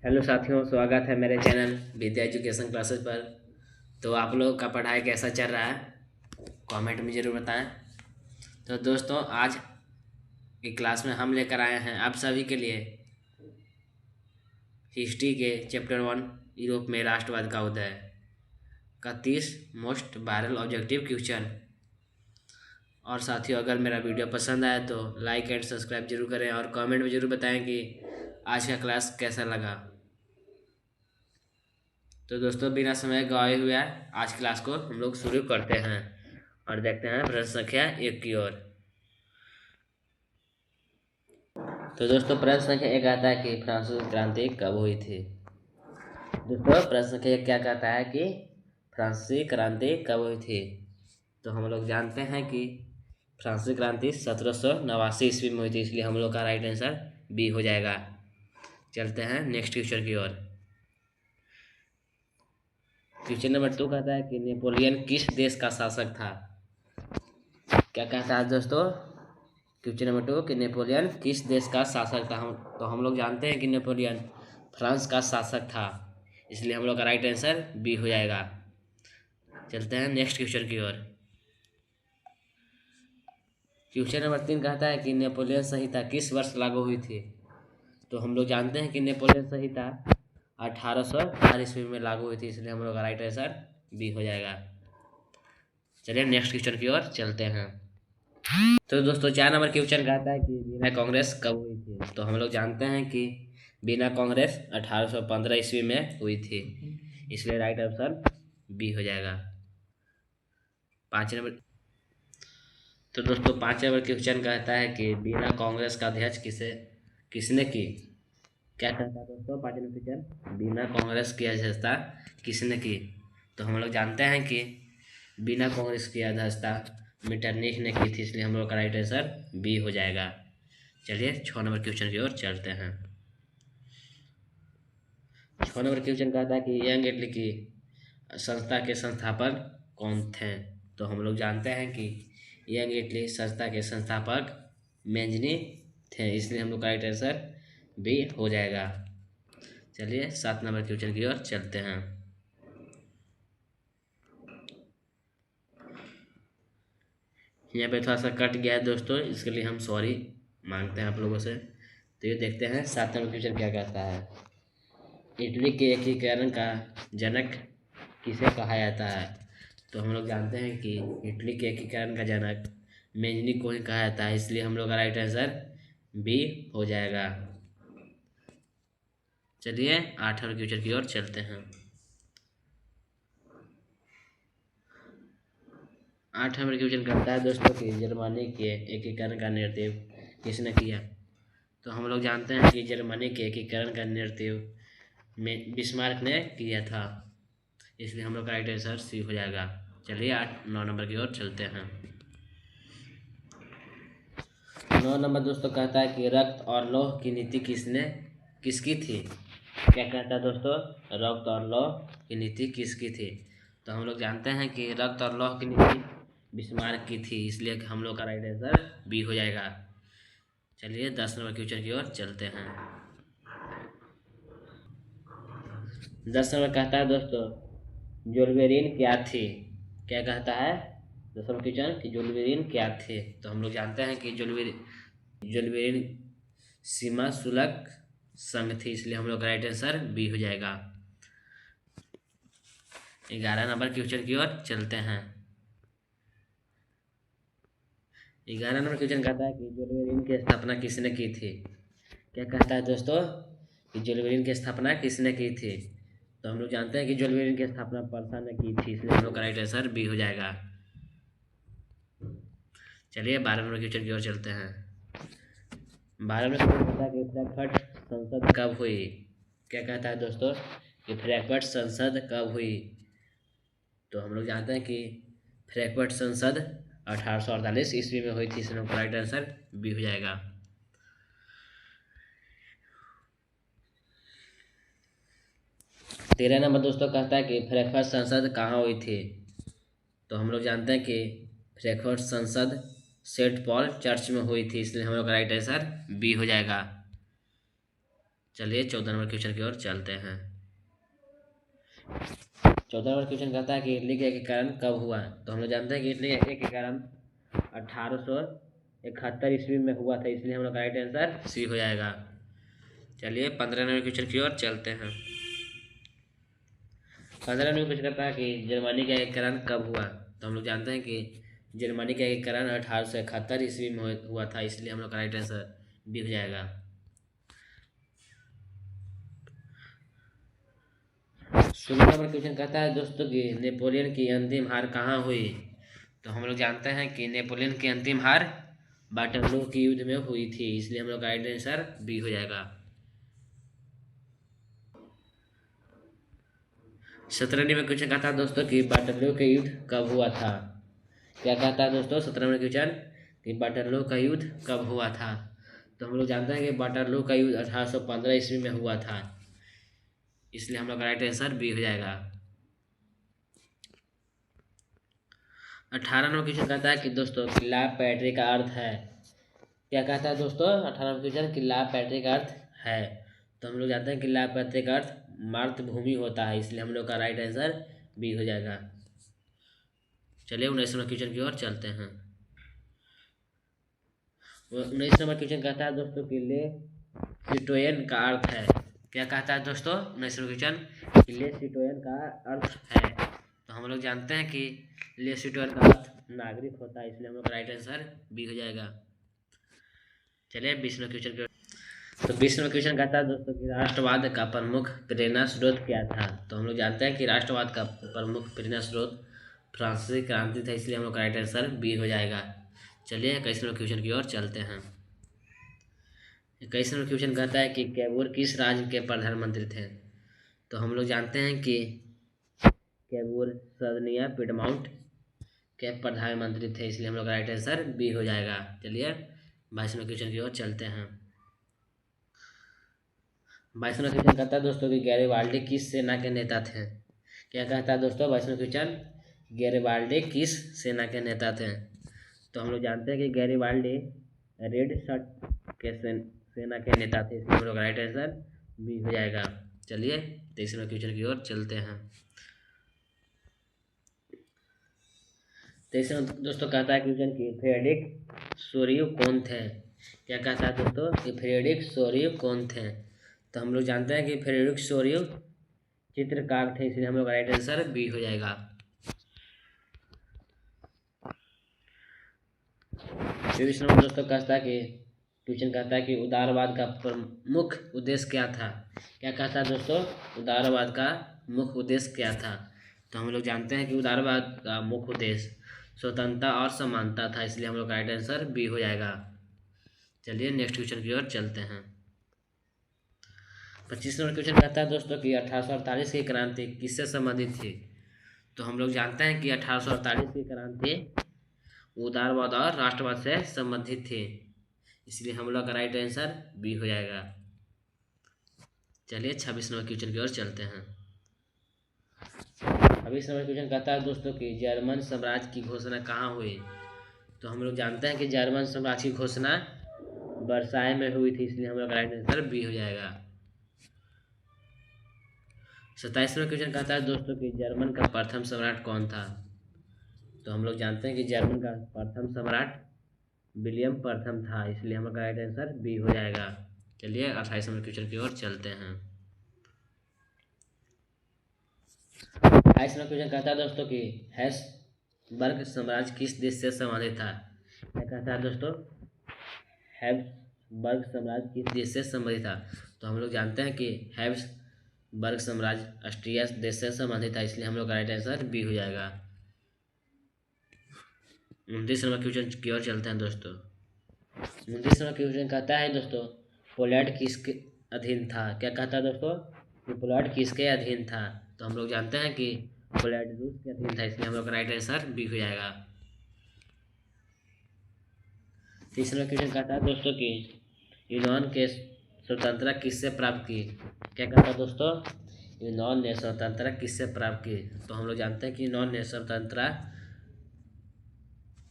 Hello साथियों, स्वागत है मेरे चैनल विद्या एजुकेशन क्लासेस पर। तो आप लोगों का पढ़ाई कैसा चल रहा है, कमेंट में ज़रूर बताएं। तो दोस्तों, आज की क्लास में हम लेकर आए हैं आप सभी के लिए हिस्ट्री के चैप्टर 1 यूरोप में राष्ट्रवाद का उदय का 30 मोस्ट वायरल ऑब्जेक्टिव क्वेश्चन। और साथियों, अगर मेरा वीडियो पसंद आया तो लाइक एंड सब्सक्राइब जरूर करें और कमेंट में ज़रूर बताएं कि आज का क्लास कैसा लगा। तो दोस्तों, बिना समय गवाए हुए आज क्लास को हम लोग शुरू करते हैं और देखते हैं प्रश्न संख्या 1 की ओर। तो दोस्तों, प्रश्न संख्या 1 आता है कि फ्रांसीसी क्रांति कब हुई थी। दोस्तों, प्रश्न संख्या 1 क्या कहता है कि फ्रांसीसी क्रांति कब हुई थी। तो हम लोग जानते हैं कि फ्रांसीसी क्रांति 1789 ईस्वी में हुई थी, इसलिए हम लोग का राइट आंसर बी हो जाएगा। चलते हैं नेक्स्ट क्वेश्चन की ओर। क्वेश्चन नंबर 2 कहता है कि नेपोलियन किस देश का शासक था। क्या कहता है दोस्तों, क्वेश्चन नंबर 2 कि नेपोलियन किस देश का शासक था। हम लोग जानते हैं कि नेपोलियन फ्रांस का शासक था, इसलिए हम लोग का राइट आंसर बी हो जाएगा। चलते हैं नेक्स्ट क्वेश्चन की ओर। क्वेश्चन नंबर 3 कहता है कि नेपोलियन संहिता किस वर्ष लागू हुई थी। तो हम लोग जानते हैं कि नेपोलियन संहिता 1804 ईस्वी में लागू हुई थी, इसलिए हम लोग का राइट आंसर बी हो जाएगा। चलिए नेक्स्ट क्वेश्चन की ओर चलते हैं। तो दोस्तों, 4 नंबर क्वेश्चन कहता है कि बीना कांग्रेस कब हुई थी। तो हम लोग जानते हैं कि बीना कांग्रेस 1815 ईस्वी में हुई थी, इसलिए राइट आंसर बी हो जाएगा। 5 नंबर। तो दोस्तों, 5 नंबर क्वेश्चन कहता है कि बीना कांग्रेस का अध्यक्ष किसने की। क्या कहता है दोस्तों, 5 नंबर क्वेश्चन बिना कांग्रेस की अध्यक्षता किसने की। तो हम लोग जानते हैं कि बिना कांग्रेस की अध्यक्षता मीटरनिख ने की थी, इसलिए हम लोग का राइट आंसर बी हो जाएगा। चलिए 6 नंबर क्वेश्चन की ओर चलते हैं। 6 नंबर क्वेश्चन कहता है कि यंग इटली की संस्था के संस्थापक कौन थे। तो हम लोग जानते हैं कि यंग इटली संस्था के संस्थापक मेंजनी थे, इसलिए हम लोग का राइट आंसर बी हो जाएगा। चलिए 7 नंबर क्वेश्चन की ओर चलते हैं। यहाँ पे थोड़ा सा कट गया है दोस्तों, इसके लिए हम सॉरी मांगते हैं आप लोगों से। तो ये देखते हैं 7 नंबर क्वेश्चन क्या कहता है। इटली के एकीकरण का जनक किसे कहा जाता है। तो हम लोग जानते हैं कि इटली के एकीकरण का जनक मेजनी को ही कहा जाता है, इसलिए हम लोग का राइट आंसर बी हो जाएगा। चलिए 8 नंबर क्वेश्चन की ओर चलते हैं। 8 नंबर क्वेश्चन करता है दोस्तों कि जर्मनी के एकीकरण का नेतृत्व किसने किया। तो हम लोग जानते हैं कि जर्मनी के एकीकरण का नेतृत्व में बिस्मार्क ने किया था, इसलिए हम लोग का राइट आंसर सी हो जाएगा। चलिए 9 नंबर की ओर चलते हैं। 9 नंबर दोस्तों कहता है कि रक्त और लौह की नीति किसकी थी। क्या कहता है दोस्तों, रक्त और लौह की नीति किसकी थी। तो हम लोग जानते हैं कि रक्त और लौह की नीति बिस्मार्क की थी, इसलिए हम लोग का राइट आंसर बी हो जाएगा। चलिए 10 नंबर क्वेश्चन की ओर चलते हैं। 10 नंबर कहता है दोस्तों, जुलवेरिन क्या थी। क्या कहता है 10 नंबर क्वेश्चन कि जुलवेरिन क्या थे। तो हम लोग जानते हैं कि जुलवेरिन सीमा शुल्क संघ थी, इसलिए हम लोग का राइट आंसर बी हो जाएगा। 11 नंबर क्वेश्चन की ओर चलते हैं। 11 नंबर क्वेश्चन कहता है कि जुलवेरिन की स्थापना किसने की थी। क्या कहता है दोस्तों कि जुलवेरिन की स्थापना किसने की थी। तो हम लोग जानते हैं कि जुलवेरिन की स्थापना परसा ने की थी, इसलिए हम लोग का राइट आंसर बी हो जाएगा। चलिए 12 नंबर क्वेश्चन की ओर चलते हैं। 12 नंबर क्वेश्चन कहता है कि फ्रैंकफर्ट संसद कब हुई। क्या कहता है दोस्तों कि फ्रैंकफर्ट संसद कब हुई। तो हम लोग जानते हैं कि फ्रैंकफर्ट संसद 1848 ईस्वी में हुई थी, इसलिए हमको राइट आंसर बी हो जाएगा। 13 नंबर दोस्तों कहता है कि फ्रैंकफर्ट संसद कहाँ हुई थी। तो हम लोग जानते हैं कि फ्रैंकफर्ट संसद सेंट पॉल चर्च में हुई थी, इसलिए हम लोग का राइट आंसर बी हो जाएगा। चलिए 14 नंबर क्वेश्चन की ओर चलते हैं। 14 नंबर क्वेश्चन कहता है कि इटली के एकीकरण कब हुआ। तो हम लोग जानते हैं कि इटली का एकीकरण 1871 ईस्वी में हुआ था, इसलिए हम लोग का राइट आंसर सी हो जाएगा। चलिए 15 नंबर क्वेश्चन की ओर चलते हैं। 15 नंबर क्वेश्चन कहता है कि जर्मनी का एकीकरण कब हुआ। तो हम लोग जानते हैं कि जर्मनी का एकीकरण 1871 ईस्वी में हुआ था, इसलिए हम लोग का राइट आंसर बी हो जाएगा। 16 नंबर क्वेश्चन कहता है दोस्तों कि नेपोलियन की अंतिम हार कहाँ हुई। तो हम लोग जानते हैं कि नेपोलियन की अंतिम हार वाटरलू के युद्ध में हुई थी, इसलिए हम लोग का राइट आंसर बी हो जाएगा। 17 नंबर क्वेश्चन कहता है दोस्तों कि वाटरलू का युद्ध कब हुआ था। क्या कहता है दोस्तों 17 नंबर क्वेश्चन कि वाटरलू का युद्ध कब हुआ था। तो हम लोग जानते हैं कि वाटरलू का युद्ध 1815 ईस्वी में हुआ था, इसलिए हम लोग का राइट आंसर बी हो जाएगा। 18 नंबर क्वेश्चन कहता है कि दोस्तों किला पैट्री का अर्थ है। क्या कहता है दोस्तों 18 नंबर क्वेश्चन किला पैट्री का अर्थ है। तो हम लोग जानते हैं किला पैट्री का अर्थ मातृभूमि होता है, इसलिए हम लोग का राइट आंसर बी हो जाएगा। चलिए 19 नंबर क्वेश्चन की ओर चलते हैं। 19 नंबर क्वेश्चन कहता है दोस्तों कि ले सिटोयन का अर्थ है। क्या कहता है दोस्तों 19 नंबर क्वेश्चन ले सिटोयन का अर्थ है। तो हम लोग जानते हैं कि ले सिटोयन का अर्थ नागरिक होता है, इसलिए हम लोग का राइट आंसर बी हो जाएगा। चलिए 20 नंबर क्वेश्चन की। तो 20 नंबर क्वेश्चन कहता है दोस्तों कि राष्ट्रवाद का प्रमुख प्रेरणा स्रोत क्या था। तो हम लोग जानते हैं कि राष्ट्रवाद का प्रमुख प्रेरणा स्रोत फ्रांसीसी क्रांति था, इसलिए हम लोग का राइट आंसर बी हो जाएगा। चलिए 21 नंबर क्वेश्चन की ओर चलते हैं। 21 नंबर क्वेश्चन कहता है कि कैबूर किस राज्य के प्रधानमंत्री थे। तो हम लोग जानते हैं कि कैबूर सर्दिनिया पिडमाउंट के प्रधानमंत्री थे, इसलिए हम लोग का राइट आंसर बी हो जाएगा। चलिए 22 नंबर क्वेश्चन की ओर चलते हैं। 22 नंबर क्वेश्चन कहता है दोस्तों कि गैरिबाल्डी किस सेना के नेता थे। क्या कहता है दोस्तों 22 नंबर क्वेश्चन गैरिबाल्डी किस सेना के नेता थे। तो हम लोग जानते हैं कि गैरिबाल्डी रेड शर्ट के सेना के नेता थे, इसलिए हम लोग राइट आंसर बी हो जाएगा। चलिए 23 नंबर क्वेश्चन की ओर चलते हैं। 23 नंबर दोस्तों कहता है क्वेश्चन कि फ्रेडरिक सोरियो कौन थे। क्या कहता है दोस्तों कि फ्रेडरिक सोरियो कौन थे। तो हम लोग जानते हैं कि फ्रेडरिक सोरियो चित्रकार थे, इसलिए हम लोग राइट आंसर बी हो जाएगा। 23 नंबर दोस्तों कहता है कि क्वेश्चन कहता है कि उदारवाद का प्रमुख उद्देश्य क्या था। क्या कहता है दोस्तों उदारवाद का मुख्य उद्देश्य क्या था। तो हम लोग जानते हैं कि उदारवाद का मुख्य उद्देश्य स्वतंत्रता और समानता था, इसलिए हम लोग का राइट आंसर बी हो जाएगा। चलिए नेक्स्ट क्वेश्चन की ओर चलते हैं। 25 नंबर क्वेश्चन कहता है दोस्तों कि 1848 की क्रांति किससे संबंधित थी। तो हम लोग जानते हैं कि 1848 की क्रांति उदारवाद और राष्ट्रवाद से संबंधित थी, इसलिए हम लोग का राइट आंसर बी हो जाएगा। चलिए 26 नंबर क्वेश्चन की ओर चलते हैं। 26 नंबर क्वेश्चन कहता है दोस्तों कि जर्मन साम्राज्य की घोषणा कहाँ हुई। तो हम लोग जानते हैं कि जर्मन साम्राज्य की घोषणा वर्साय में हुई थी, इसलिए हम लोग का राइट आंसर बी हो जाएगा। 27 नंबर क्वेश्चन कहता है दोस्तों कि जर्मन का प्रथम सम्राट कौन था। तो हम लोग जानते हैं कि जर्मन का प्रथम सम्राट विलियम प्रथम था, इसलिए हम लोग का राइट आंसर बी हो जाएगा। चलिए 28 नंबर क्वेश्चन की ओर चलते हैं। 28 नंबर क्वेश्चन कहता है दोस्तों कि हैब्सबर्ग साम्राज्य किस देश से संबंधित था। क्या कहता है दोस्तों हैब्सबर्ग साम्राज्य किस देश से संबंधित था। तो हम लोग जानते हैं कि हैब्सबर्ग साम्राज्य ऑस्ट्रिया देश से संबंधित था, इसलिए हम लोग का राइट आंसर बी हो जाएगा। 29 नंबर क्वेश्चन की ओर चलते हैं दोस्तों। 29 नंबर क्वेश्चन कहता है दोस्तों पोलैंड किसके अधीन था। क्या कहता है दोस्तों कि पोलैंड किसके अधीन था। तो हम लोग जानते हैं कि पोलैंड रूस के अधीन था, इसलिए हम लोग का राइट आंसर बी हो जाएगा। 30 नंबर क्वेश्चन कहता है दोस्तों कि यूनान के स्वतंत्रता किससे प्राप्त की। क्या कहता है दोस्तों यूनान ने स्वतंत्रता किससे प्राप्त की। तो हम लोग जानते हैं कि यूनान ने स्वतंत्रता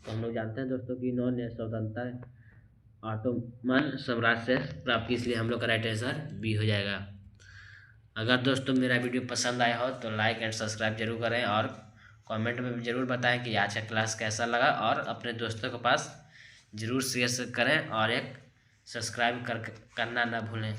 दोस्तों कि यूनान ने स्वतंत्रता ऑटोमन साम्राज्य से प्राप्त की, इसलिए हम लोग का राइट आंसर बी हो जाएगा। अगर दोस्तों मेरा वीडियो पसंद आया हो तो लाइक एंड सब्सक्राइब जरूर करें और कमेंट में जरूर बताएं कि आज का क्लास कैसा लगा, और अपने दोस्तों के पास जरूर शेयर करें और एक सब्सक्राइब करना ना भूलें।